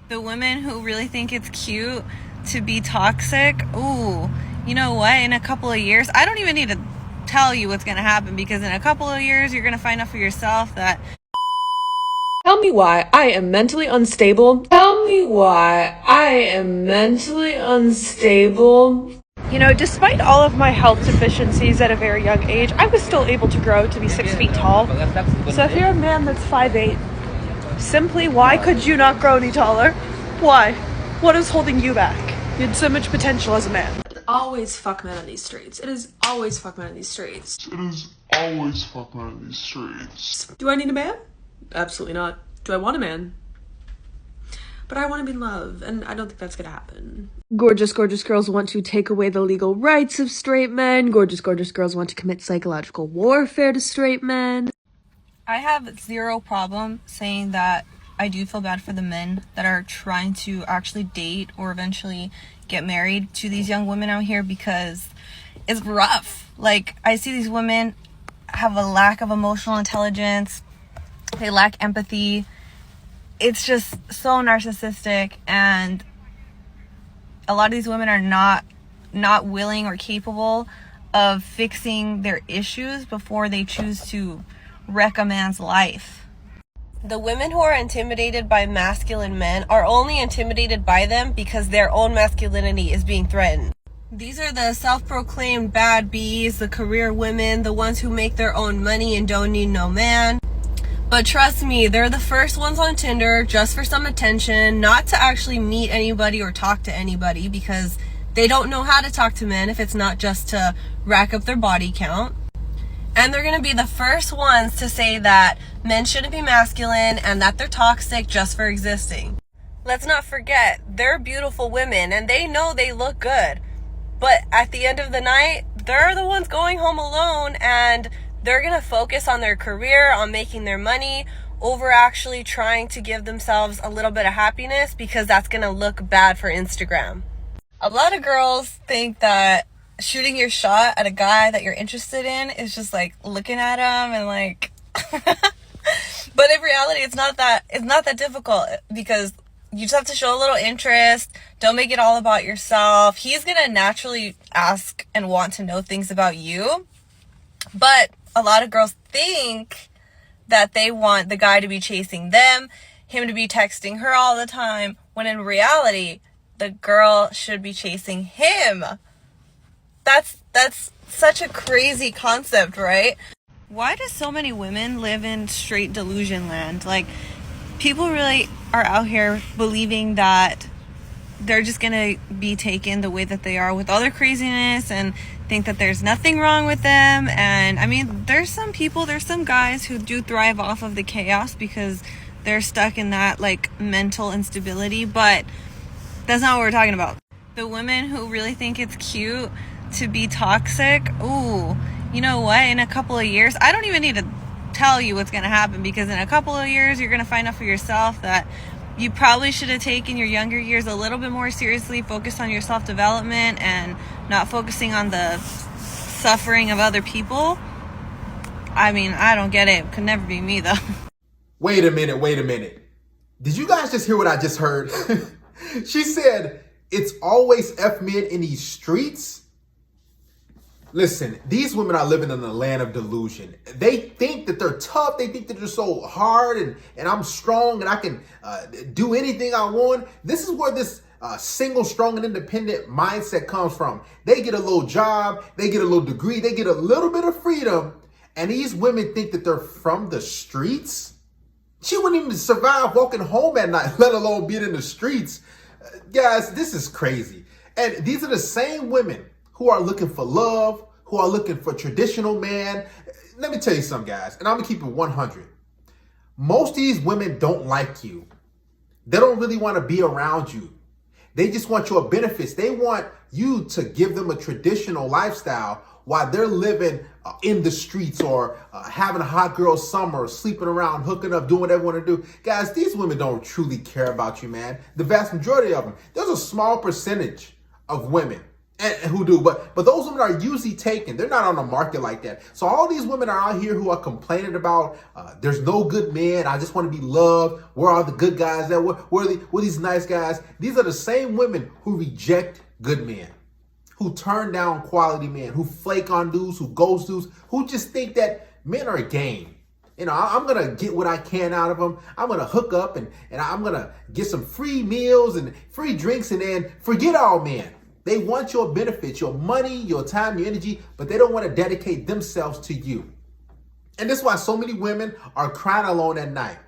The women who really think it's cute to be toxic, ooh, you know what? In a couple of years, I don't even need to tell you what's going to happen, because in a couple of years, you're going to find out for yourself that. Tell me why I am mentally unstable. Tell me why I am mentally unstable. You know, despite all of my health deficiencies at a very young age, I was still able to grow to be 6 feet tall. So if you're a man that's 5'8", simply why could you not grow any taller? Why? What is holding you back? You had so much potential as a man. Always fuck men on these streets. It is always fuck men on these streets. Do I need a man? Absolutely not. Do I want a man? But I want to be in love, and I don't think that's gonna happen. Gorgeous, gorgeous girls want to take away the legal rights of straight men. Gorgeous, gorgeous girls want to commit psychological warfare to straight men. I have zero problem saying that I do feel bad for the men that are trying to actually date or eventually get married to these young women out here, because it's rough. Like, I see these women have a lack of emotional intelligence. They lack empathy. It's just so narcissistic, and a lot of these women are not willing or capable of fixing their issues before they choose to wreck a man's life. The women who are intimidated by masculine men are only intimidated by them because their own masculinity is being threatened. These are the self-proclaimed bad bees, the career women, the ones who make their own money and don't need no man. But trust me, they're the first ones on Tinder just for some attention, not to actually meet anybody or talk to anybody, because they don't know how to talk to men if it's not just to rack up their body count. And they're going to be the first ones to say that men shouldn't be masculine and that they're toxic just for existing. Let's not forget, they're beautiful women and they know they look good. But at the end of the night, they're the ones going home alone, and they're going to focus on their career, on making their money, over actually trying to give themselves a little bit of happiness, because that's going to look bad for Instagram. A lot of girls think that shooting your shot at a guy that you're interested in is just like looking at him and like but in reality it's not that difficult, because you just have to show a little interest. Don't make it all about yourself. He's gonna naturally ask and want to know things about you. But a lot of girls think that they want the guy to be chasing them, him to be texting her all the time, when in reality the girl should be chasing him. That's such a crazy concept, right? Why do so many women live in straight delusion land? Like, people really are out here believing that they're just gonna be taken the way that they are with all their craziness, and think that there's nothing wrong with them. And I mean, there's some guys who do thrive off of the chaos because they're stuck in that like mental instability, but that's not what we're talking about. The women who really think it's cute to be toxic, ooh, you know what? In a couple of years, I don't even need to tell you what's going to happen, because in a couple of years, you're going to find out for yourself that you probably should have taken your younger years a little bit more seriously, focused on your self-development and not focusing on the suffering of other people. I mean, I don't get it. It could never be me, though. Wait a minute. Did you guys just hear what I just heard? She said, it's always F men in these streets. Listen, these women are living in a land of delusion. They think that they're tough. They think that they're so hard and I'm strong and I can do anything I want. This is where this single, strong, and independent mindset comes from. They get a little job. They get a little degree. They get a little bit of freedom. And these women think that they're from the streets. She wouldn't even survive walking home at night, let alone being in the streets. Guys, this is crazy. And these are the same women who are looking for love, who are looking for traditional man. Let me tell you something, guys, and I'm gonna keep it 100. Most of these women don't like you. They don't really want to be around you. They just want your benefits. They want you to give them a traditional lifestyle while they're living in the streets, or having a hot girl summer, sleeping around, hooking up, doing whatever they want to do. Guys, these women don't truly care about you, man. The vast majority of them. There's a small percentage of women and who do, but those women are usually taken. They're not on the market like that. So all these women are out here who are complaining about there's no good men. I just want to be loved. Where are the good guys? Where are these nice guys? These are the same women who reject good men, who turn down quality men, who flake on dudes, who ghost dudes, who just think that men are a game. You know, I'm going to get what I can out of them. I'm going to hook up and I'm going to get some free meals and free drinks and then forget all men. They want your benefits, your money, your time, your energy, but they don't want to dedicate themselves to you. And that's why so many women are crying alone at night,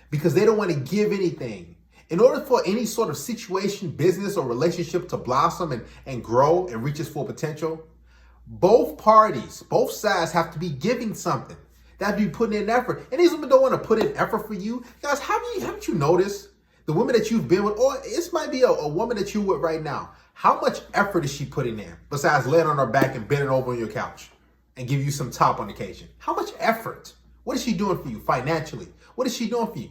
because they don't want to give anything. In order for any sort of situation, business, or relationship to blossom and grow and reach its full potential, both parties, both sides have to be giving something. They have to be putting in effort. And these women don't want to put in effort for you. Guys, haven't you noticed the women that you've been with, or this might be a woman that you're with right now, how much effort is she putting in besides laying on her back and bending over on your couch and give you some top on occasion? How much effort? What is she doing for you financially? What is she doing for you?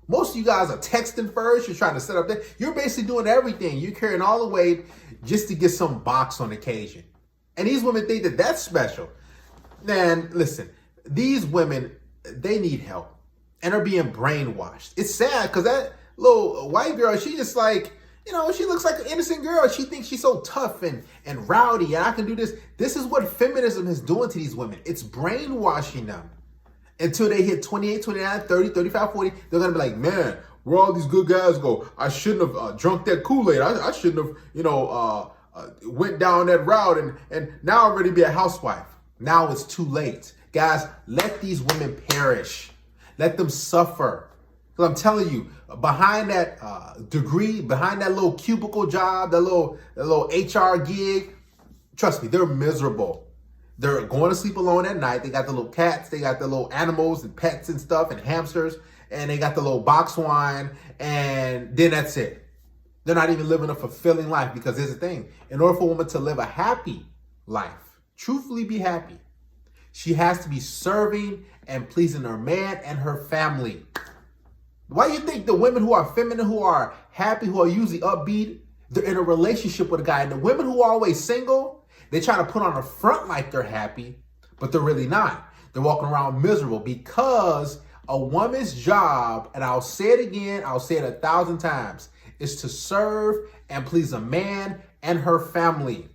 Most of you guys are texting first. You're trying to set up that. You're basically doing everything. You're carrying all the weight just to get some box on occasion. And these women think that that's special. Man, listen, these women, they need help and are being brainwashed. It's sad because that little white girl, she just like, you know, she looks like an innocent girl. She thinks she's so tough and rowdy and I can do this. This is what feminism is doing to these women. It's brainwashing them until they hit 28, 29, 30, 35, 40. They're going to be like, man, where all these good guys go? I shouldn't have drunk that Kool-Aid. I shouldn't have, went down that route and now I'm ready to be a housewife. Now it's too late. Guys, let these women perish. Let them suffer. Because I'm telling you, behind that degree, behind that little cubicle job, that little HR gig, trust me, they're miserable. They're going to sleep alone at night. They got the little cats, they got the little animals and pets and stuff and hamsters, and they got the little box wine, and then that's it. They're not even living a fulfilling life, because here's the thing. In order for a woman to live a happy life, truthfully be happy, she has to be serving and pleasing her man and her family. Why do you think the women who are feminine, who are happy, who are usually upbeat, they're in a relationship with a guy? And the women who are always single, they try to put on a front like they're happy, but they're really not. They're walking around miserable, because a woman's job, and I'll say it again, I'll say it 1,000 times, is to serve and please a man and her family.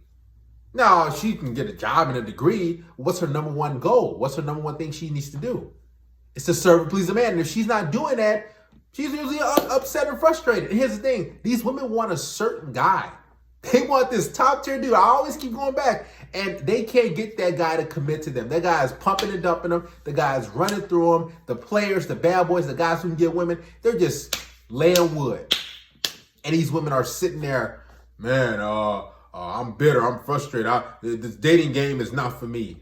Now, she can get a job and a degree. What's her number one goal? What's her number one thing she needs to do? It's to serve and please a man. And if she's not doing that, she's usually upset and frustrated. And here's the thing. These women want a certain guy. They want this top tier dude. I always keep going back. And they can't get that guy to commit to them. That guy is pumping and dumping them. The guy is running through them. The players, the bad boys, the guys who can get women, they're just laying wood. And these women are sitting there, man, I'm bitter. I'm frustrated. This dating game is not for me.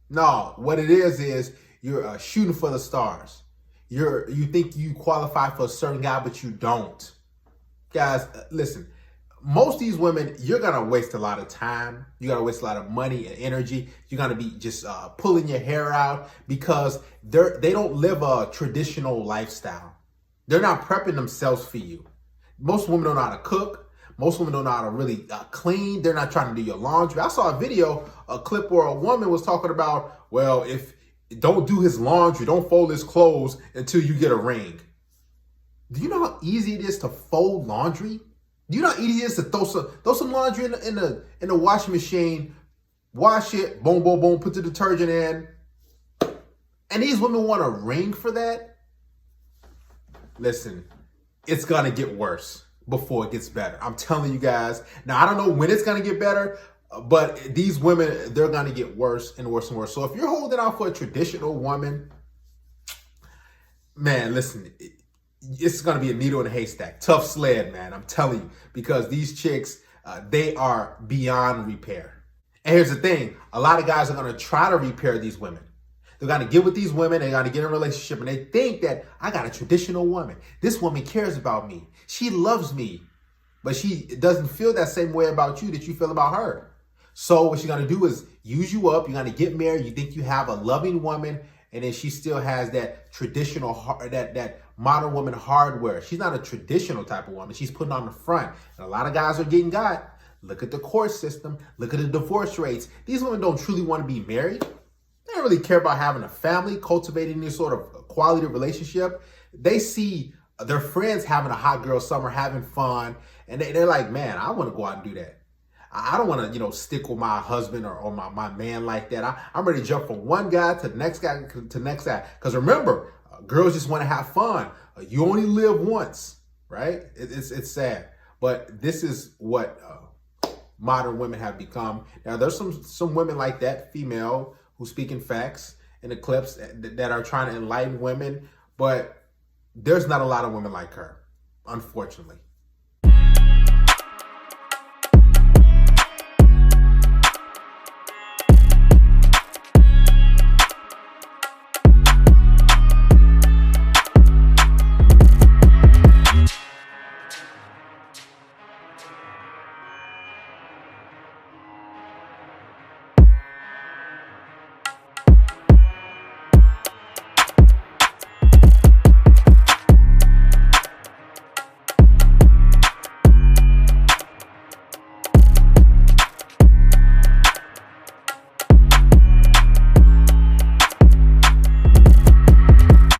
No, what it is you're shooting for the stars. You think you qualify for a certain guy, but you don't. Guys, listen, most of these women, you're going to waste a lot of time. You're going to waste a lot of money and energy. You're going to be just pulling your hair out, because they don't live a traditional lifestyle. They're not prepping themselves for you. Most women don't know how to cook. Most women don't know how to really clean. They're not trying to do your laundry. I saw a clip where a woman was talking about, well, if don't do his laundry, don't fold his clothes until you get a ring. Do you know how easy it is to fold laundry? Do you know how easy it is to throw some laundry in the washing machine, wash it, boom, boom, boom, put the detergent in? And these women want a ring for that? Listen, it's going to get worse before it gets better. I'm telling you guys. Now, I don't know when it's going to get better, but these women, they're going to get worse and worse and worse. So if you're holding out for a traditional woman, man, listen, it's going to be a needle in a haystack. Tough sled, man. I'm telling you, because these chicks, they are beyond repair. And here's the thing. A lot of guys are going to try to repair these women. They're going to get with these women. They're going to get in a relationship, and they think that I got a traditional woman. This woman cares about me. She loves me, but she doesn't feel that same way about you that you feel about her. So what she's going to do is use you up. You're going to get married. You think you have a loving woman, and then she still has that traditional, that modern woman hardware. She's not a traditional type of woman. She's putting on the front. And a lot of guys are getting got. Look at the court system. Look at the divorce rates. These women don't truly want to be married. They don't really care about having a family, cultivating any sort of quality relationship. They see their friends having a hot girl summer, having fun, and they're like, man, I want to go out and do that. I don't want to, stick with my husband or my man like that. I'm ready to jump from one guy to the next guy to the next guy. Because remember, girls just want to have fun. You only live once, right? It's sad. But this is what modern women have become. Now, there's some women like that, female, who speak in facts in the clips that are trying to enlighten women. But there's not a lot of women like her, unfortunately.